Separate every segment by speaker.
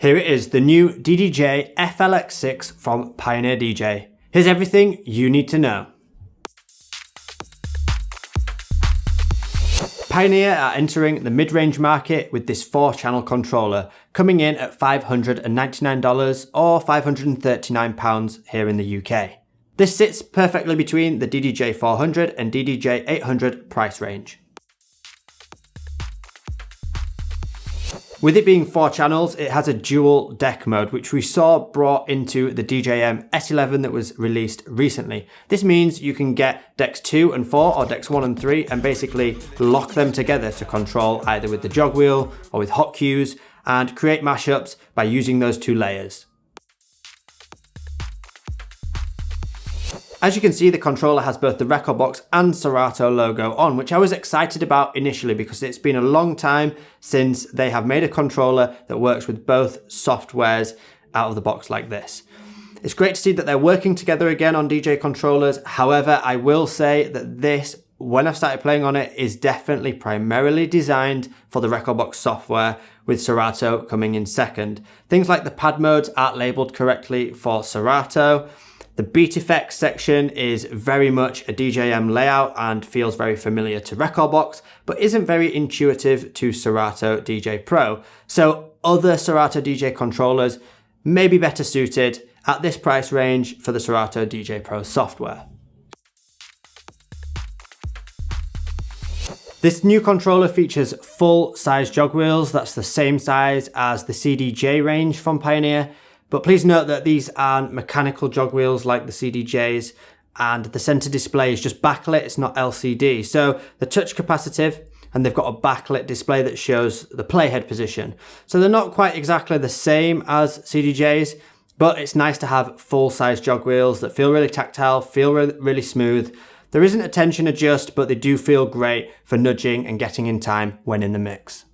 Speaker 1: Here it is, the new DDJ FLX6 from Pioneer DJ. Here's everything you need to know. Pioneer are entering the mid-range market with this 4-channel controller, coming in at $599 or £539 here in the UK. This sits perfectly between the DDJ 400 and DDJ 800 price range. With it being 4 channels, it has a dual deck mode, which we saw brought into the DJM S11 that was released recently. This means you can get decks 2 and 4 or decks 1 and 3 and basically lock them together to control either with the jog wheel or with hot cues and create mashups by using those 2 layers. As you can see, the controller has both the Rekordbox and Serato logo on, which I was excited about initially because it's been a long time since they have made a controller that works with both softwares out of the box like this. It's great to see that they're working together again on DJ controllers. However, I will say that this, when I've started playing on it, is definitely primarily designed for the Rekordbox software, with Serato coming in second. Things like the pad modes aren't labeled correctly for Serato. The beat effects section is very much a DJM layout and feels very familiar to Rekordbox, but isn't very intuitive to Serato DJ Pro. So other Serato DJ controllers may be better suited at this price range for the Serato DJ Pro software. This new controller features full-size jog wheels. That's the same size as the CDJ range from Pioneer. But please note that these aren't mechanical jog wheels like the CDJs, and the center display is just backlit, it's not LCD. So they're touch capacitive and they've got a backlit display that shows the playhead position. So they're not quite exactly the same as CDJs, but it's nice to have full-size jog wheels that feel really tactile, feel really smooth. There isn't a tension adjust, but they do feel great for nudging and getting in time when in the mix.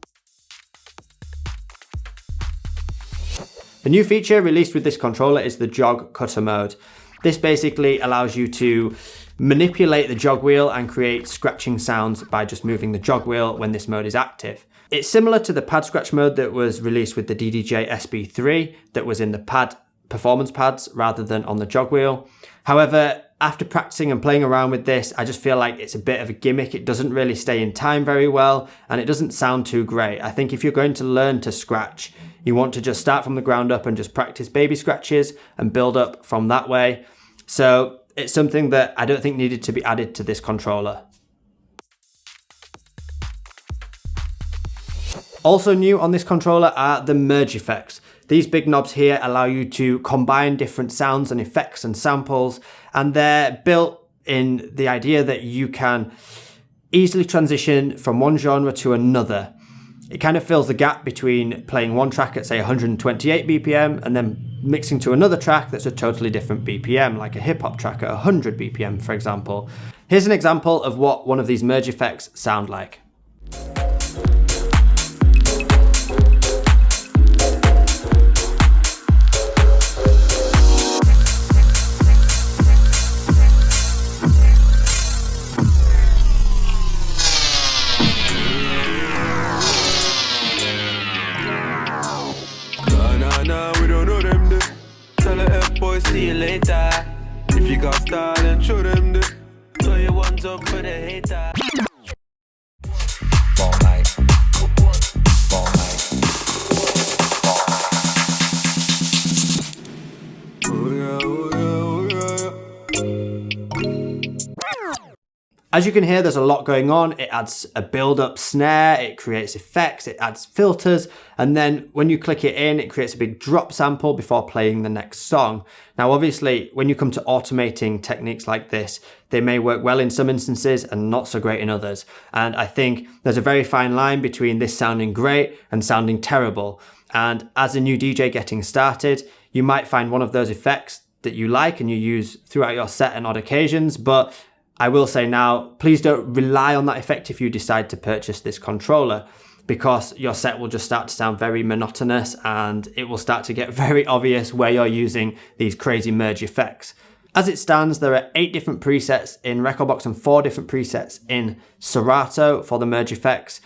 Speaker 1: The new feature released with this controller is the jog cutter mode. This basically allows you to manipulate the jog wheel and create scratching sounds by just moving the jog wheel when this mode is active. It's similar to the pad scratch mode that was released with the DDJ SB3 that was in the pad performance pads rather than on the jog wheel. However, after practicing and playing around with this, I just feel like it's a bit of a gimmick. It doesn't really stay in time very well and it doesn't sound too great. I think if you're going to learn to scratch, you want to just start from the ground up and just practice baby scratches and build up from that way. So it's something that I don't think needed to be added to this controller. Also new on this controller are the merge effects. These big knobs here allow you to combine different sounds and effects and samples, and they're built in the idea that you can easily transition from one genre to another. It kind of fills the gap between playing one track at say 128 BPM and then mixing to another track that's a totally different BPM, like a hip hop track at 100 BPM, for example. Here's an example of what one of these merge effects sound like.
Speaker 2: See you later. If you got style, then show them this. So you want up for the hater. Ball night. Ball night. Oh yeah, oh yeah, oh yeah.
Speaker 1: As you can hear, there's a lot going on. It adds a build-up snare, it creates effects, it adds filters, and then when you click it in, it creates a big drop sample before playing the next song. Now, obviously, when you come to automating techniques like this, they may work well in some instances and not so great in others. And I think there's a very fine line between this sounding great and sounding terrible. And as a new DJ getting started, you might find one of those effects that you like and you use throughout your set on odd occasions, but I will say now, please don't rely on that effect if you decide to purchase this controller, because your set will just start to sound very monotonous and it will start to get very obvious where you're using these crazy merge effects. As it stands, there are 8 different presets in Rekordbox and 4 different presets in Serato for the merge effects.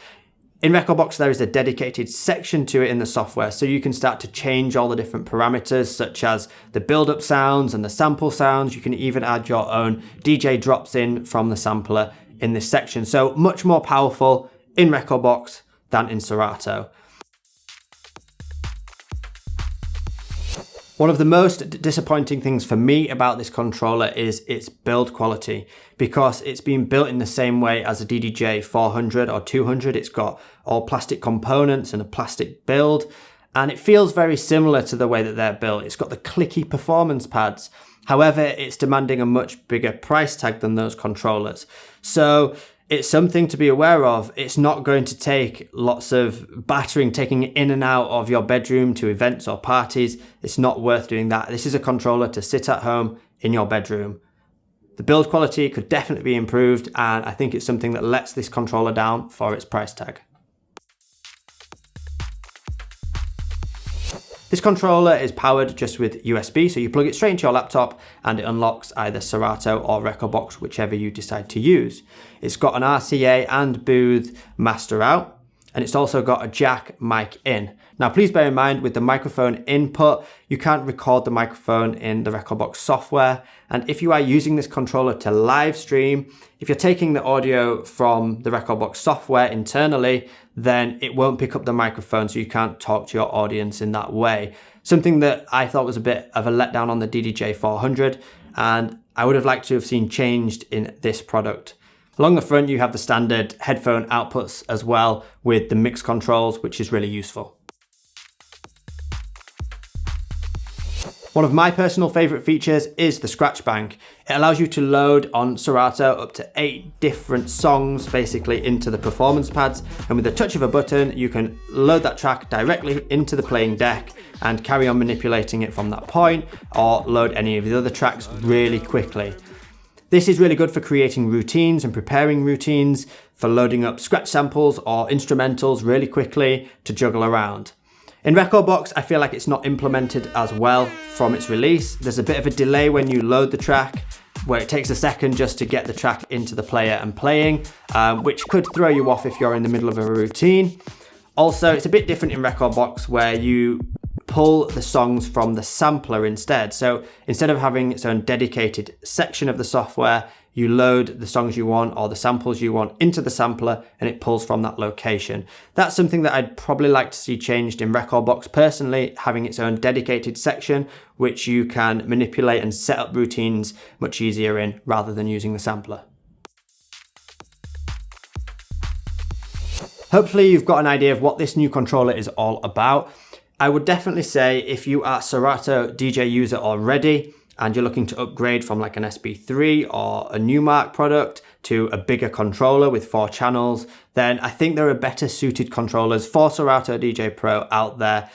Speaker 1: In Rekordbox, there is a dedicated section to it in the software, so you can start to change all the different parameters, such as the build-up sounds and the sample sounds. You can even add your own DJ drops in from the sampler in this section. So much more powerful in Rekordbox than in Serato. One of the most disappointing things for me about this controller is its build quality, because it's been built in the same way as a DDJ 400 or 200. It's got all plastic components and a plastic build, and it feels very similar to the way that they're built. It's got the clicky performance pads. However, it's demanding a much bigger price tag than those controllers. So it's something to be aware of. It's not going to take lots of battering, taking it in and out of your bedroom to events or parties. It's not worth doing that. This is a controller to sit at home in your bedroom. The build quality could definitely be improved, and I think it's something that lets this controller down for its price tag. This controller is powered just with USB, so you plug it straight into your laptop and it unlocks either Serato or Rekordbox, whichever you decide to use. It's got an RCA and Booth master out, and it's also got a jack mic in. Now, please bear in mind, with the microphone input, you can't record the microphone in the Rekordbox software. And if you are using this controller to live stream, if you're taking the audio from the Rekordbox software internally, then it won't pick up the microphone, so you can't talk to your audience in that way. Something that I thought was a bit of a letdown on the DDJ 400, and I would have liked to have seen changed in this product. Along the front, you have the standard headphone outputs as well, with the mix controls, which is really useful. One of my personal favorite features is the scratch bank. It allows you to load on Serato up to 8 different songs basically into the performance pads, and with the touch of a button you can load that track directly into the playing deck and carry on manipulating it from that point, or load any of the other tracks really quickly. This is really good for creating routines and preparing routines, for loading up scratch samples or instrumentals really quickly to juggle around. In Rekordbox, I feel like it's not implemented as well from its release. There's a bit of a delay when you load the track, where it takes a second just to get the track into the player and playing, which could throw you off if you're in the middle of a routine. Also, it's a bit different in Rekordbox, where you pull the songs from the sampler instead. So instead of having its own dedicated section of the software, you load the songs you want or the samples you want into the sampler, and it pulls from that location. That's something that I'd probably like to see changed in Rekordbox personally, having its own dedicated section, which you can manipulate and set up routines much easier in, rather than using the sampler. Hopefully you've got an idea of what this new controller is all about. I would definitely say, if you are a Serato DJ user already, and you're looking to upgrade from like an SB3 or a Numark product to a bigger controller with 4 channels, then I think there are better suited controllers for Serato DJ Pro out there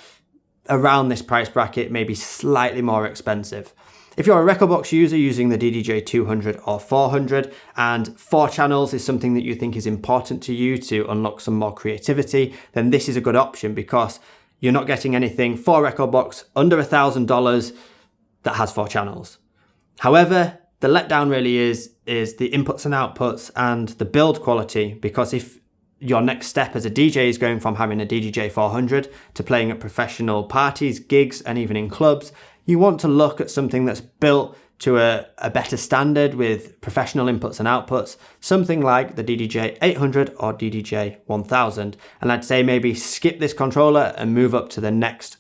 Speaker 1: around this price bracket, maybe slightly more expensive. If you're a Rekordbox user using the DDJ 200 or 400, and 4 channels is something that you think is important to you to unlock some more creativity, then this is a good option, because you're not getting anything for Rekordbox under $1,000 that has 4 channels. However, the letdown really is the inputs and outputs and the build quality, because if your next step as a DJ is going from having a DDJ 400 to playing at professional parties, gigs, and even in clubs, you want to look at something that's built to a better standard with professional inputs and outputs, something like the DDJ 800 or DDJ 1000. And I'd say maybe skip this controller and move up to the next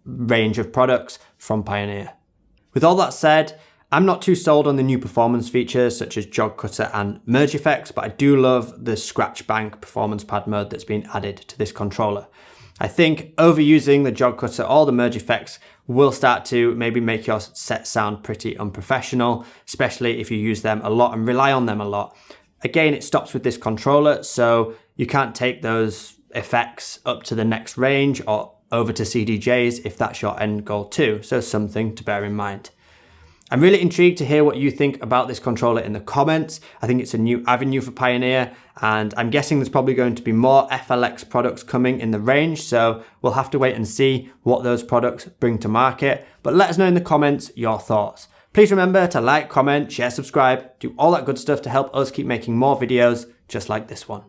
Speaker 1: range of products from Pioneer. With all that said, I'm not too sold on the new performance features such as jog cutter and merge effects, but I do love the scratch bank performance pad mode that's been added to this controller. I think overusing the jog cutter or the merge effects will start to maybe make your set sound pretty unprofessional, especially if you use them a lot and rely on them a lot. Again, it stops with this controller, so you can't take those effects up to the next range or over to CDJs if that's your end goal too, so something to bear in mind. I'm really intrigued to hear what you think about this controller in the comments. I think it's a new avenue for Pioneer, and I'm guessing there's probably going to be more FLX products coming in the range, so we'll have to wait and see what those products bring to market. But let us know in the comments your thoughts. Please remember to like, comment, share, subscribe, do all that good stuff to help us keep making more videos just like this one.